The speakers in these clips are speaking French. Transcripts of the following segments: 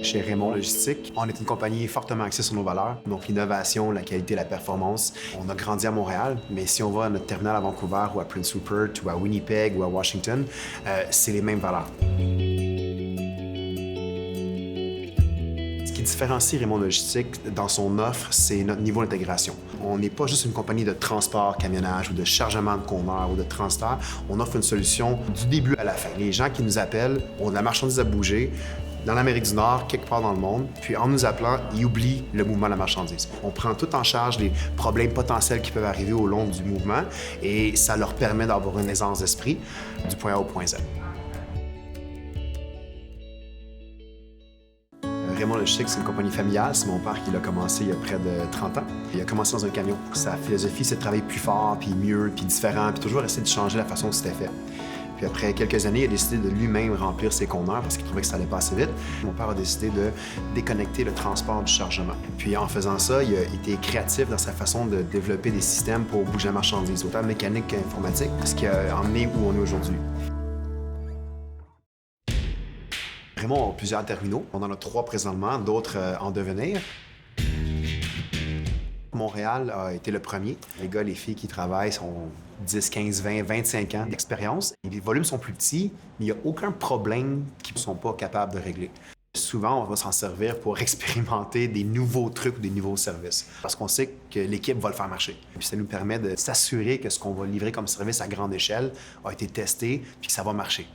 chez Raymond Logistique. On est une compagnie fortement axée sur nos valeurs, donc l'innovation, la qualité, la performance. On a grandi à Montréal, mais si on va à notre terminal à Vancouver ou à Prince Rupert ou à Winnipeg ou à Washington, c'est les mêmes valeurs. Ce qui différencie Raymond Logistique dans son offre, c'est notre niveau d'intégration. On n'est pas juste une compagnie de transport, camionnage ou de chargement de conteneurs ou de transfert. On offre une solution du début à la fin. Les gens qui nous appellent ont de la marchandise à bouger dans l'Amérique du Nord, quelque part dans le monde, puis en nous appelant, ils oublient le mouvement de la marchandise. On prend tout en charge les problèmes potentiels qui peuvent arriver au long du mouvement et ça leur permet d'avoir une aisance d'esprit du point A au point Z. Raymond Logistique, c'est une compagnie familiale. C'est mon père qui l'a commencé il y a près de 30 ans. Il a commencé dans un camion. Sa philosophie, c'est de travailler plus fort, puis mieux, puis différent, puis toujours essayer de changer la façon dont c'était fait. Puis après quelques années, il a décidé de lui-même remplir ses conteneurs parce qu'il trouvait que ça allait pas assez vite. Mon père a décidé de déconnecter le transport du chargement. Puis en faisant ça, il a été créatif dans sa façon de développer des systèmes pour bouger la marchandise, autant mécanique qu'informatique, ce qui a emmené où on est aujourd'hui. Raymond a plusieurs terminaux. On en a 3 présentement, d'autres en devenir. Montréal a été le premier. Les gars, les filles qui travaillent sont 10, 15, 20, 25 ans d'expérience. Les volumes sont plus petits, mais il n'y a aucun problème qu'ils ne sont pas capables de régler. Souvent, on va s'en servir pour expérimenter des nouveaux trucs ou des nouveaux services. Parce qu'on sait que l'équipe va le faire marcher. Puis ça nous permet de s'assurer que ce qu'on va livrer comme service à grande échelle a été testé puis que ça va marcher.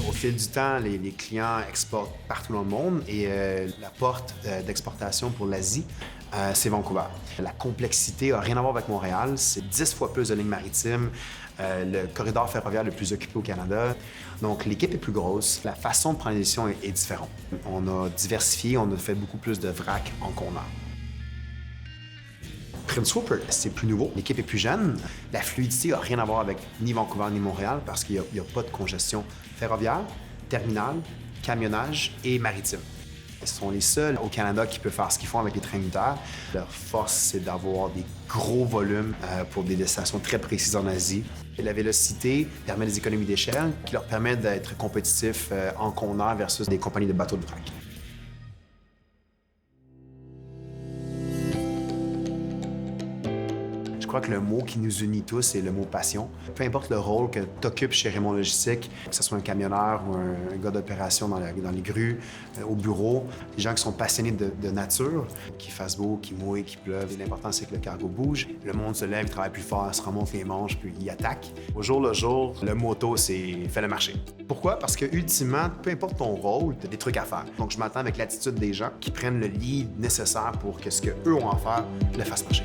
Au fil du temps, les clients exportent partout dans le monde et la porte d'exportation pour l'Asie, c'est Vancouver. La complexité n'a rien à voir avec Montréal. C'est 10 fois plus de lignes maritimes, le corridor ferroviaire le plus occupé au Canada. Donc, l'équipe est plus grosse. La façon de prendre les décisions est différente. On a diversifié, on a fait beaucoup plus de vrac en conteneurs. Prince Rupert, c'est plus nouveau. L'équipe est plus jeune. La fluidité n'a rien à voir avec ni Vancouver ni Montréal parce qu'il n'y a pas de congestion ferroviaire, terminal, camionnage et maritime. Ils sont les seuls au Canada qui peuvent faire ce qu'ils font avec les trains unitaires. Leur force, c'est d'avoir des gros volumes pour des destinations très précises en Asie. Et la vélocité permet des économies d'échelle qui leur permettent d'être compétitifs en conteneurs versus des compagnies de bateaux de vrac. Je crois que le mot qui nous unit tous, c'est le mot passion. Peu importe le rôle que tu occupes chez Raymond Logistique, que ce soit un camionneur ou un gars d'opération dans les grues, au bureau, des gens qui sont passionnés de nature, qu'il fasse beau, qu'il mouille, qu'il pleuve. L'important, c'est que le cargo bouge. Le monde se lève, il travaille plus fort, se remonte les manches, puis il attaque. Au jour le jour, le motto, c'est « fais le marché ». Pourquoi? Parce que, ultimement, peu importe ton rôle, tu as des trucs à faire. Donc, je m'attends avec l'attitude des gens qui prennent le lead nécessaire pour que ce qu'eux ont à faire le fasse marcher.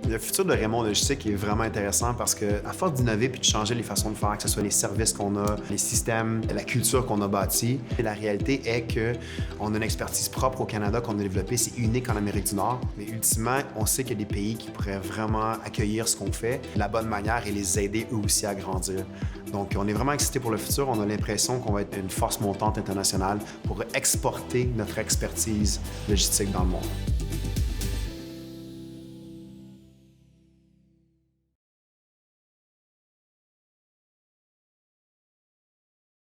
Le futur de Raymond Logistique est vraiment intéressant parce que, à force d'innover puis de changer les façons de faire, que ce soit les services qu'on a, les systèmes, la culture qu'on a bâtie, la réalité est qu'on a une expertise propre au Canada qu'on a développée, c'est unique en Amérique du Nord. Mais ultimement, on sait qu'il y a des pays qui pourraient vraiment accueillir ce qu'on fait de la bonne manière et les aider eux aussi à grandir. Donc, on est vraiment excités pour le futur. On a l'impression qu'on va être une force montante internationale pour exporter notre expertise logistique dans le monde.